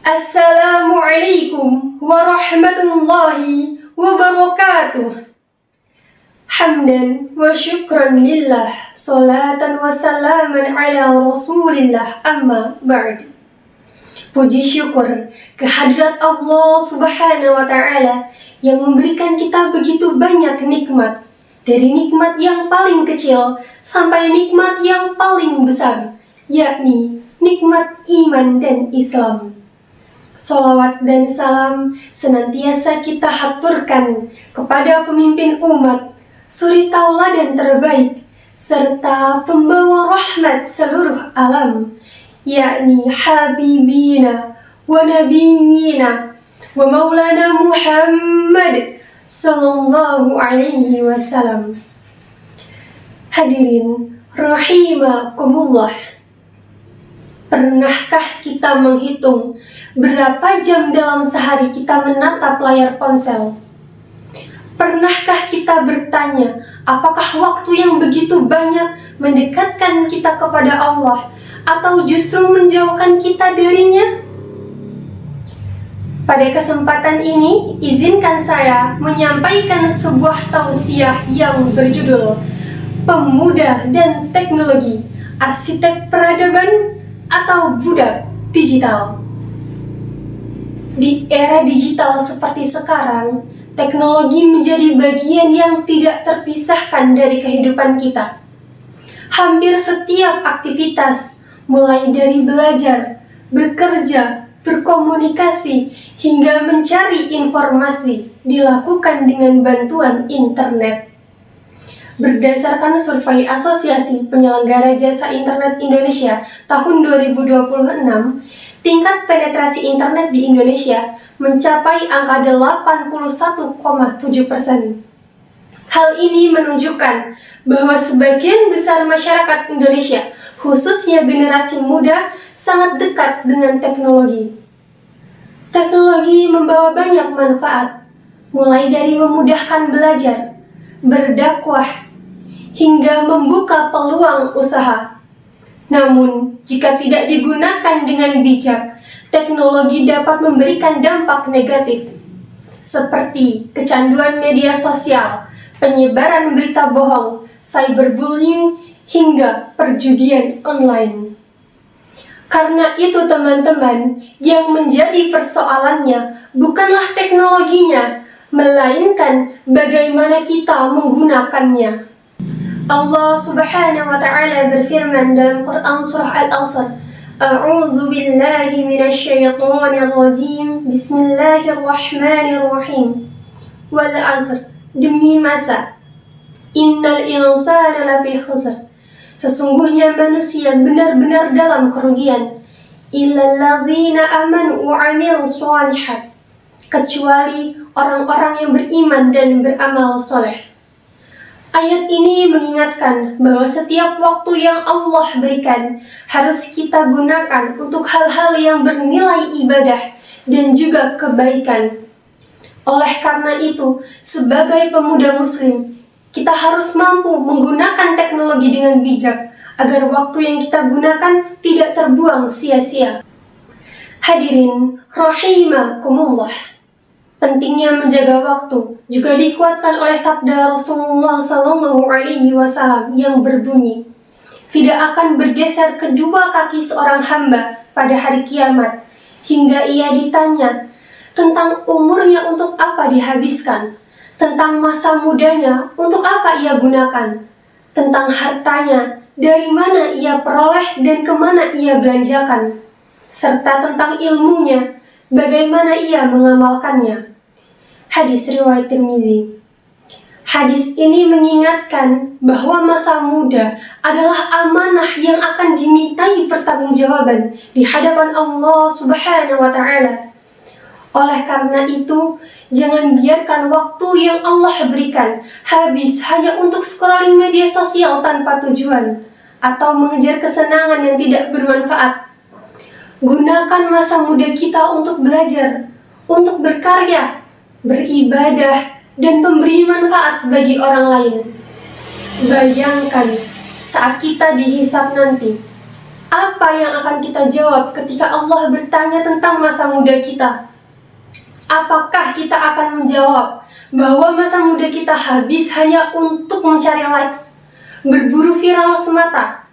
Assalamualaikum warahmatullahi wabarakatuh. Hamdan wa syukran lillah, salatan wa salaman ala rasulillah, amma ba'd. Puji syukur kehadirat Allah subhanahu wa ta'ala yang memberikan kita begitu banyak nikmat, dari nikmat yang paling kecil sampai nikmat yang paling besar, yakni nikmat iman dan Islam. Salawat dan salam senantiasa kita haturkan kepada pemimpin umat, suri tauladan terbaik, serta pembawa rahmat seluruh alam, yakni Habibina wa Nabiyina wa Maulana Muhammad sallallahu alaihi wasallam. Hadirin rahimakumullah, pernahkah kita menghitung berapa jam dalam sehari kita menatap layar ponsel? Pernahkah kita bertanya, apakah waktu yang begitu banyak mendekatkan kita kepada Allah atau justru menjauhkan kita darinya? Pada kesempatan ini, izinkan saya menyampaikan sebuah tausiah yang berjudul Pemuda dan Teknologi, Arsitek Peradaban atau Budak Digital. Di era digital seperti sekarang, teknologi menjadi bagian yang tidak terpisahkan dari kehidupan kita. Hampir setiap aktivitas, mulai dari belajar, bekerja, berkomunikasi, hingga mencari informasi, dilakukan dengan bantuan internet. Berdasarkan survei Asosiasi Penyelenggara Jasa Internet Indonesia tahun 2026, tingkat penetrasi internet di Indonesia mencapai angka 81,7%. Hal ini menunjukkan bahwa sebagian besar masyarakat Indonesia, khususnya generasi muda, sangat dekat dengan teknologi. Teknologi membawa banyak manfaat, mulai dari memudahkan belajar, berdakwah, hingga membuka peluang usaha. Namun, jika tidak digunakan dengan bijak, teknologi dapat memberikan dampak negatif, seperti kecanduan media sosial, penyebaran berita bohong, cyberbullying, hingga perjudian online. Karena itu teman-teman, yang menjadi persoalannya bukanlah teknologinya, melainkan bagaimana kita menggunakannya. Allah subhanahu wa ta'ala berfirman dalam Quran surah Al-Asr, A'udzu billahi minasyaitonir rajim, Bismillahirrahmanirrahim. Wal 'asr, demi masa, innal insana lafi khusr, sesungguhnya manusia benar-benar dalam kerugian, illal ladzina amanu wa 'amilus shalihat, kecuali orang-orang yang beriman dan beramal soleh. Ayat ini mengingatkan bahwa setiap waktu yang Allah berikan harus kita gunakan untuk hal-hal yang bernilai ibadah dan juga kebaikan. Oleh karena itu, sebagai pemuda muslim, kita harus mampu menggunakan teknologi dengan bijak agar waktu yang kita gunakan tidak terbuang sia-sia. Hadirin rahimakumullah, pentingnya menjaga waktu juga dikuatkan oleh sabda Rasulullah SAW yang berbunyi, tidak akan bergeser kedua kaki seorang hamba pada hari kiamat hingga ia ditanya tentang umurnya untuk apa dihabiskan, tentang masa mudanya untuk apa ia gunakan, tentang hartanya dari mana ia peroleh dan kemana ia belanjakan, serta tentang ilmunya bagaimana ia mengamalkannya. Hadis riwayat Tirmizi. Hadis ini mengingatkan bahwa masa muda adalah amanah yang akan dimintai pertanggungjawaban di hadapan Allah Subhanahu wa Ta'ala. Oleh karena itu, jangan biarkan waktu yang Allah berikan habis hanya untuk scrolling media sosial tanpa tujuan atau mengejar kesenangan yang tidak bermanfaat. Gunakan masa muda kita untuk belajar, untuk berkarya, beribadah, dan memberi manfaat bagi orang lain. Bayangkan saat kita dihisab nanti, Apa yang akan kita jawab ketika Allah bertanya tentang masa muda kita? Apakah kita akan menjawab bahwa masa muda kita habis hanya untuk mencari likes, berburu viral semata,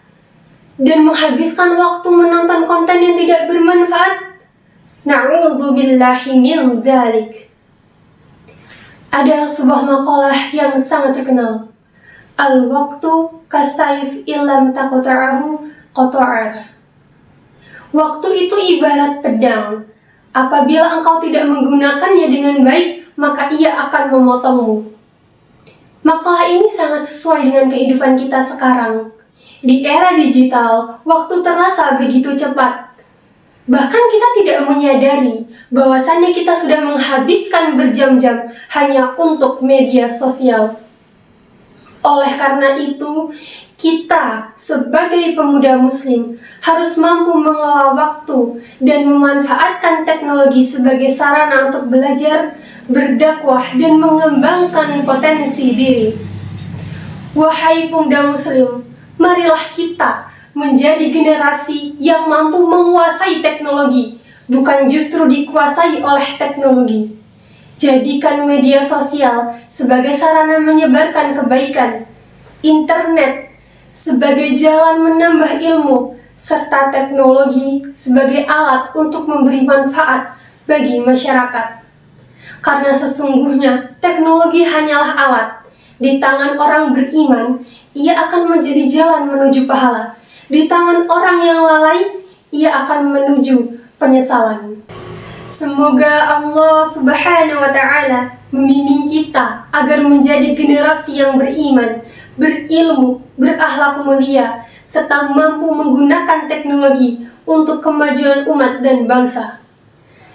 dan menghabiskan waktu menonton konten yang tidak bermanfaat? Na'udzubillahi min dzalik. Ada sebuah makalah yang sangat terkenal. Al-waqtu kasayf illam taqta'ahu qata'aka. Waktu itu ibarat pedang. Apabila engkau tidak menggunakannya dengan baik, maka ia akan memotongmu. Makalah ini sangat sesuai dengan kehidupan kita sekarang. Di era digital, waktu terasa begitu cepat. Bahkan kita tidak menyadari bahwasannya kita sudah menghabiskan berjam-jam hanya untuk media sosial. Oleh karena itu, kita sebagai pemuda muslim harus mampu mengelola waktu dan memanfaatkan teknologi sebagai sarana untuk belajar, berdakwah, dan mengembangkan potensi diri. Wahai pemuda muslim, marilah kita menjadi generasi yang mampu menguasai teknologi, bukan justru dikuasai oleh teknologi. Jadikan media sosial sebagai sarana menyebarkan kebaikan, internet sebagai jalan menambah ilmu, serta teknologi sebagai alat untuk memberi manfaat bagi masyarakat. Karena sesungguhnya teknologi hanyalah alat. Di tangan orang beriman, ia akan menjadi jalan menuju pahala. Di tangan orang yang lalai, ia akan menuju penyesalan. Semoga Allah Subhanahu wa Ta'ala membimbing kita agar menjadi generasi yang beriman, berilmu, berakhlak mulia, serta mampu menggunakan teknologi untuk kemajuan umat dan bangsa.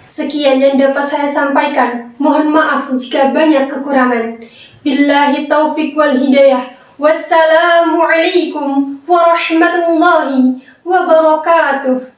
Sekian yang dapat saya sampaikan. Mohon maaf jika banyak kekurangan. Billahi taufiq wal hidayah. Wassalamualaikum warahmatullahi wabarakatuh.